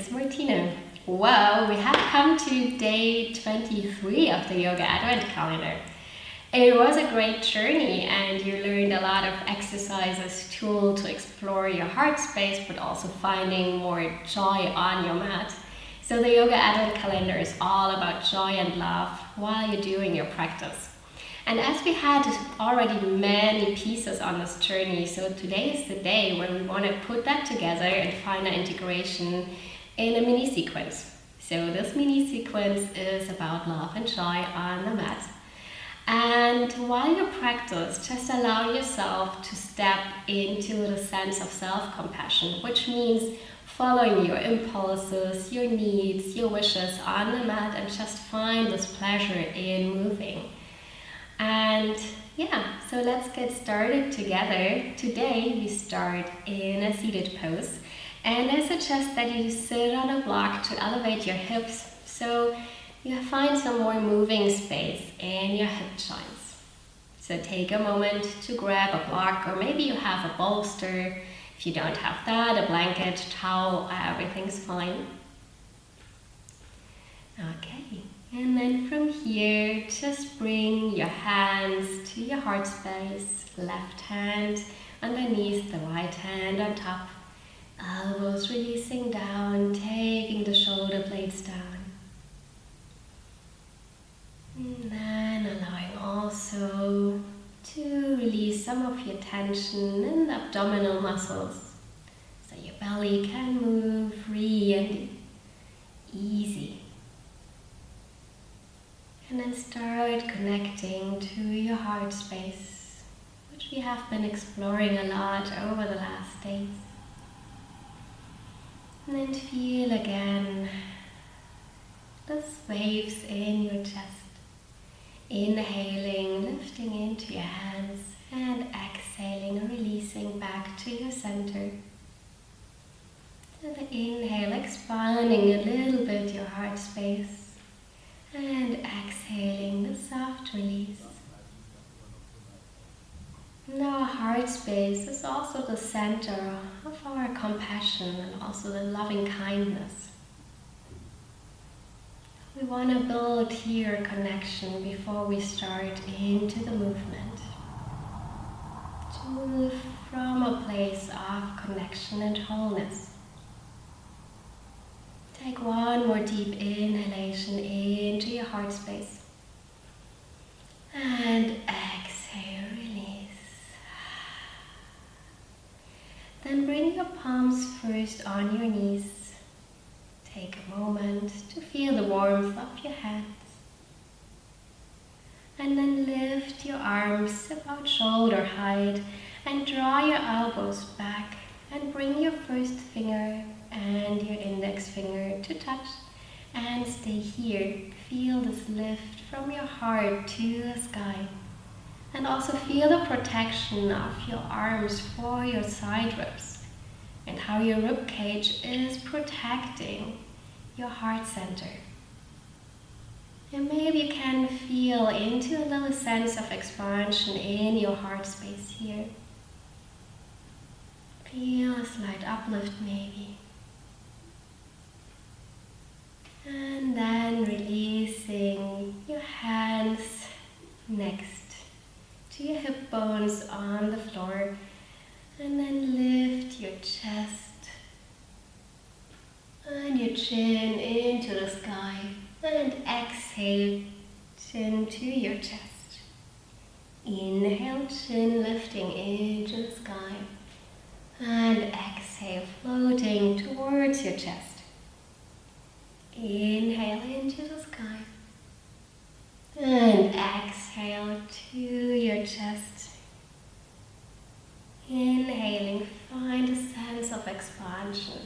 is Martina. Well, we have come to day 23 of the Yoga Advent Calendar. It was a great journey and you learned a lot of exercises, tools to explore your heart space, but also finding more joy on your mat. So the Yoga Advent Calendar is all about joy and love while you're doing your practice. And as we had already many pieces on this journey, so today is the day where we want to put that together and find an integration in a mini sequence. So this mini sequence is about love and joy on the mat. And while you practice, just allow yourself to step into the sense of self-compassion, which means following your impulses, your needs, your wishes on the mat, and just find this pleasure in moving. And yeah, so let's get started together. Today we start in a seated pose, and I suggest that you sit on a block to elevate your hips so you find some more moving space in your hip joints. So take a moment to grab a block, or maybe you have a bolster. If you don't have that, a blanket, towel, everything's fine. Okay. And then from here, just bring your hands to your heart space, left hand underneath the right hand on top, elbows releasing down, taking the shoulder blades down. And then allowing also to release some of your tension in the abdominal muscles, so your belly can move free and easy. And then start connecting to your heart space, which we have been exploring a lot over the last days. And then feel again those waves in your chest. Inhaling, lifting into your hands, and exhaling, releasing back to your center. So the inhale, expanding a little bit your heart space. And exhaling the soft release. And our heart space is also the center of our compassion and also the loving kindness. We want to build here a connection before we start into the movement. To move from a place of connection and wholeness. Take one more deep inhalation into your heart space. And exhale, release. Then bring your palms first on your knees. Take a moment to feel the warmth of your hands. And then lift your arms about shoulder height and draw your elbows back and bring your first finger and your index finger to touch and stay here. Feel this lift from your heart to the sky, and also feel the protection of your arms for your side ribs and how your rib cage is protecting your heart center. And maybe you can feel into a little sense of expansion in your heart space here. Feel a slight uplift maybe. And then releasing your hands next to your hip bones on the floor. And then lift your chest and your chin into the sky. And exhale, chin to your chest. Inhale, chin lifting into the sky. And exhale, floating towards your chest. Inhale into the sky. And exhale to your chest. Inhaling, find a sense of expansion.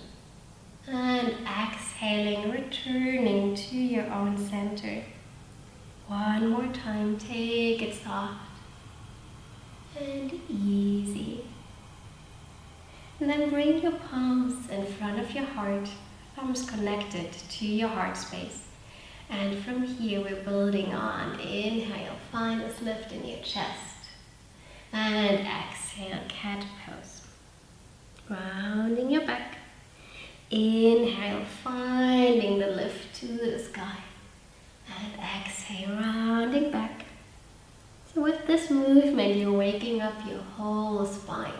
And exhaling, returning to your own center. One more time, take it soft and easy. And then bring your palms in front of your heart, thumbs connected to your heart space. And from here we're building on. Inhale, find this lift in your chest. And exhale, cat pose. Rounding your back. Inhale, finding the lift to the sky. And exhale, rounding back. So with this movement, you're waking up your whole spine.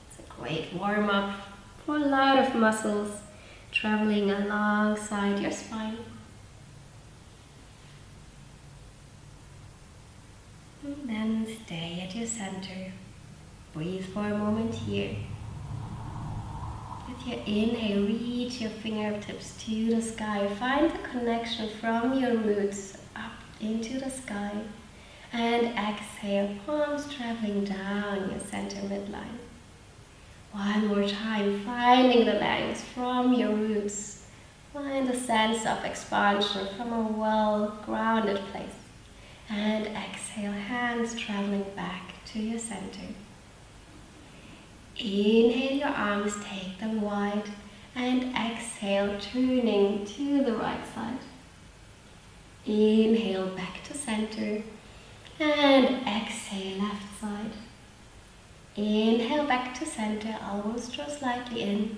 It's a great warm-up for a lot of muscles traveling alongside your spine. And then stay at your center. Breathe for a moment here. With your inhale, reach your fingertips to the sky. Find the connection from your roots up into the sky. And exhale, palms traveling down your center midline. One more time, finding the length from your roots. Find a sense of expansion from a well-grounded place. And exhale, hands traveling back to your center. Inhale your arms, take them wide. And exhale, turning to the right side. Inhale, back to center. And exhale, left side. Inhale, back to center, elbows draw slightly in.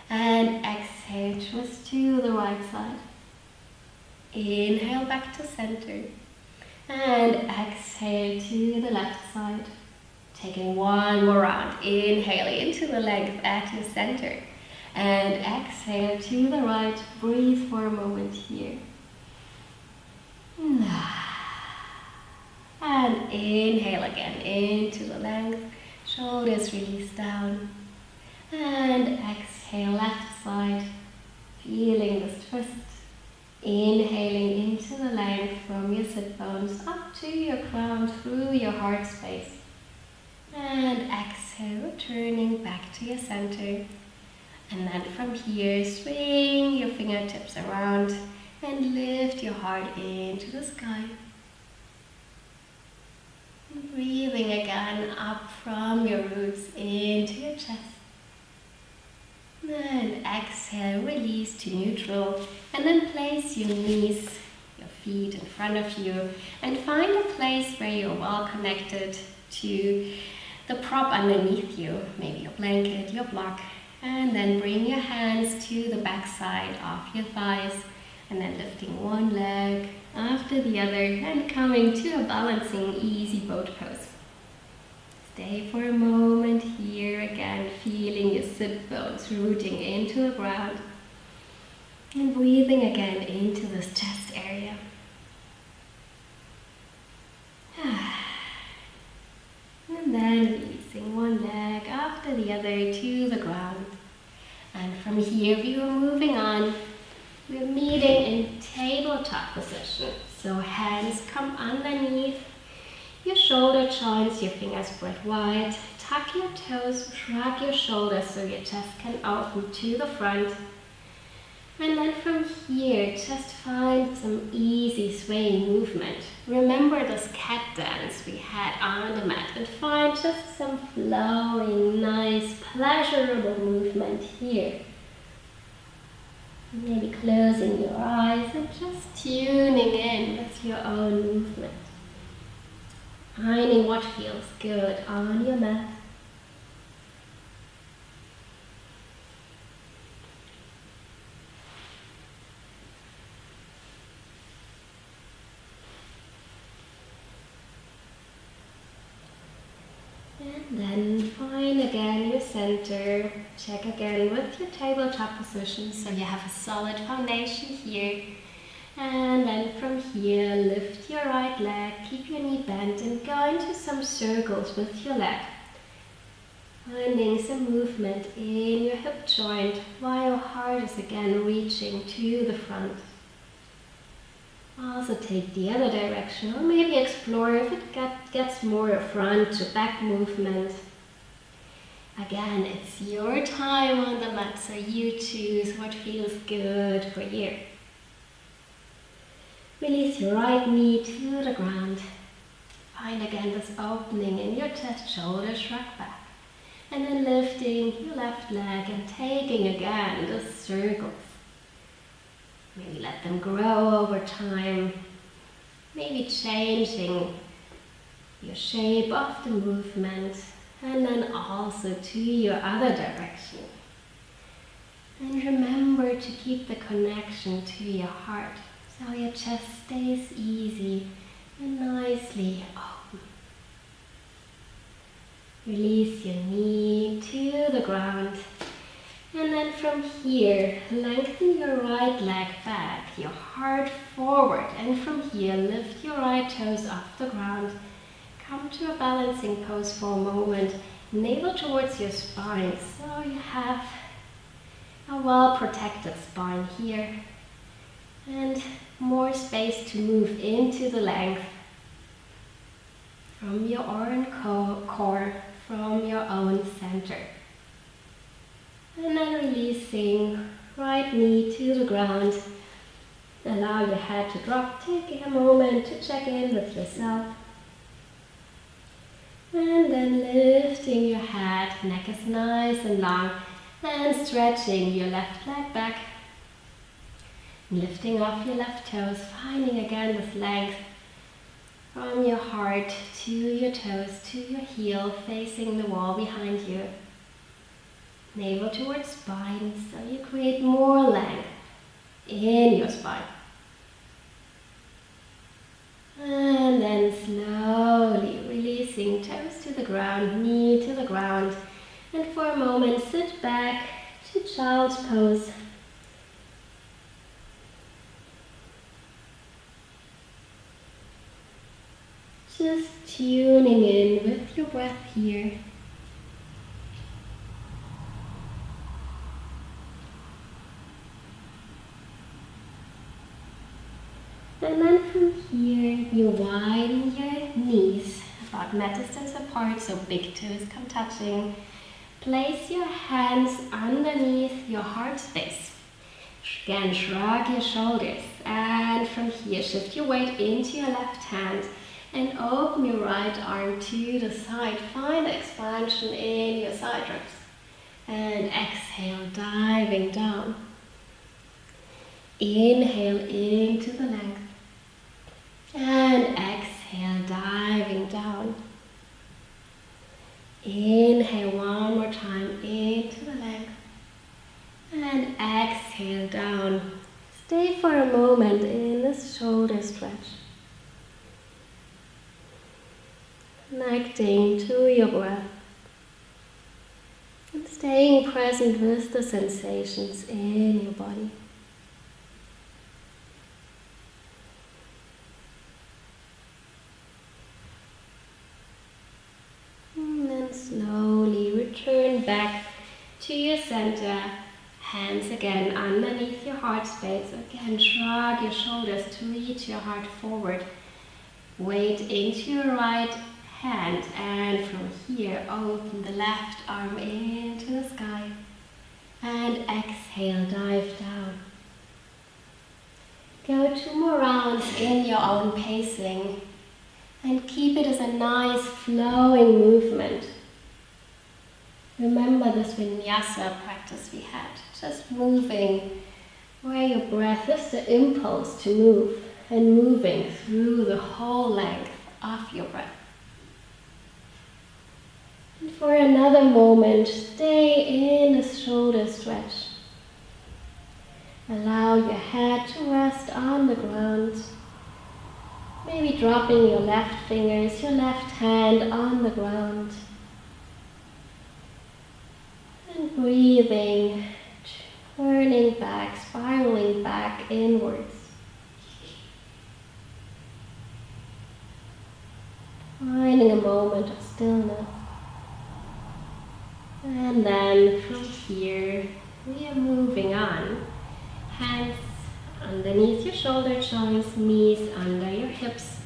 And exhale, twist to the right side. Inhale, back to center. And exhale to the left side. Taking one more round. Inhale into the length at your center. And exhale to the right. Breathe for a moment here. And inhale again into the length. Shoulders release down. And exhale, left side. Feeling this twist. Inhaling into the length from your sit bones up to your crown through your heart space. And exhale, returning back to your center. And then from here, swing your fingertips around and lift your heart into the sky. And breathing again up from your roots into your chest. And exhale, release to neutral. And then place your knees, your feet in front of you. And find a place where you're well connected to the prop underneath you. Maybe your blanket, your block. And then bring your hands to the back side of your thighs. And then lifting one leg after the other and coming to a balancing easy boat pose. Stay for a moment here again, feeling your sit bones rooting into the ground. And breathing again into this chest area. And then releasing one leg after the other to the ground. And from here we are moving on. We're meeting in tabletop position. So hands come underneath your shoulder joints, your fingers spread wide. Tuck your toes, shrug your shoulders so your chest can open to the front. And then from here, just find some easy swaying movement. Remember this cat dance we had on the mat and find just some flowing, nice, pleasurable movement here. Maybe closing your eyes and just tuning in with your own movement. Finding what feels good on your mat. And then find again your center. Check again with your tabletop position so you have a solid foundation here. And then from here, lift your right leg, keep your knee bent and go into some circles with your leg. Finding some movement in your hip joint while your heart is again reaching to the front. Also take the other direction or maybe explore if it gets more a front to back movement. Again, it's your time on the mat, so you choose what feels good for you. Release your right knee to the ground. Find again this opening in your chest, shoulders shrug back. And then lifting your left leg and taking again the circles. Maybe let them grow over time. Maybe changing your shape of the movement. And then also to your other direction. And remember to keep the connection to your heart, so your chest stays easy and nicely open. Release your knee to the ground. And then from here, lengthen your right leg back, your heart forward. And from here, lift your right toes off the ground. Come to a balancing pose for a moment. Navel towards your spine, so you have a well-protected spine here. And more space to move into the length from your own core, from your own center. And then releasing right knee to the ground. Allow your head to drop. Take a moment to check in with yourself. And then lifting your head, neck is nice and long. And stretching your left leg back. Lifting off your left toes, finding again this length from your heart to your toes, to your heel, facing the wall behind you. Navel towards spine, so you create more length in your spine. And then slowly releasing toes to the ground, knee to the ground. And for a moment, sit back to child's pose. Just tuning in with your breath here. And then from here, you widen your knees about mat distance apart, so big toes come touching. Place your hands underneath your heart space. Again, shrug your shoulders. And from here, shift your weight into your left hand and open your right arm to the side. Find expansion in your side ribs. And exhale, diving down. Inhale into the length. And exhale, diving down. Inhale one more time into the length. And exhale down. Stay for a moment in this shoulder stretch. Connecting to your breath. And staying present with the sensations in your body. Slowly return back to your center. Hands again underneath your heart space. Again, shrug your shoulders to reach your heart forward. Weight into your right hand, and from here open the left arm into the sky. And exhale, dive down. Go 2 more rounds in your own pacing. And keep it as a nice flowing movement. Remember this vinyasa practice we had. Just moving where your breath is the impulse to move. And moving through the whole length of your breath. And for another moment, stay in a shoulder stretch. Allow your head to rest on the ground. Maybe dropping your left fingers, your left hand on the ground. And breathing, turning back, spiraling back inwards. Finding a moment of stillness. And then from here, we are moving on. Hands underneath your shoulder joints, knees under your hips,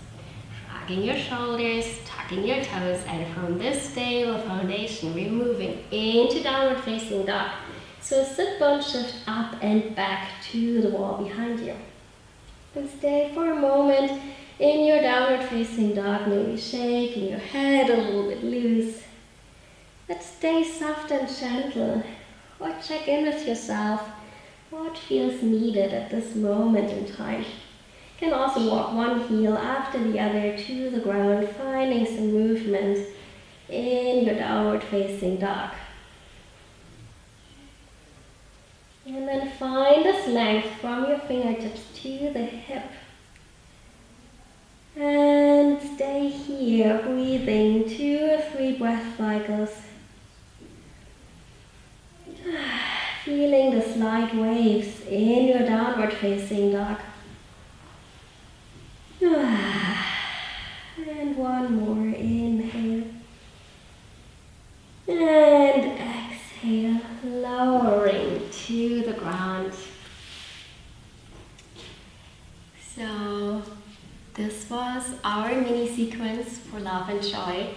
shrugging your shoulders, tucking your toes, and from this stable foundation, we're moving into downward facing dog. So sit bone shift up and back to the wall behind you. And stay for a moment in your downward facing dog, maybe shaking your head a little bit loose. But stay soft and gentle, or check in with yourself. What feels needed at this moment in time? You can also walk one heel after the other to the ground, finding some movement in your downward facing dog. And then find this length from your fingertips to the hip. And stay here, breathing 2 or 3 breath cycles. Feeling the slight waves in your downward facing dog. And one more, inhale. And exhale, lowering to the ground. So this was our mini sequence for love and joy.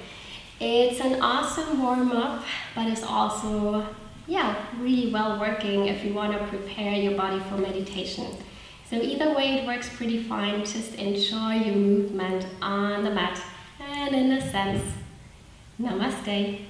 It's an awesome warm-up, but it's also really well working if you want to prepare your body for meditation. So either way it works pretty fine. Just enjoy your movement on the mat. And in a sense, namaste.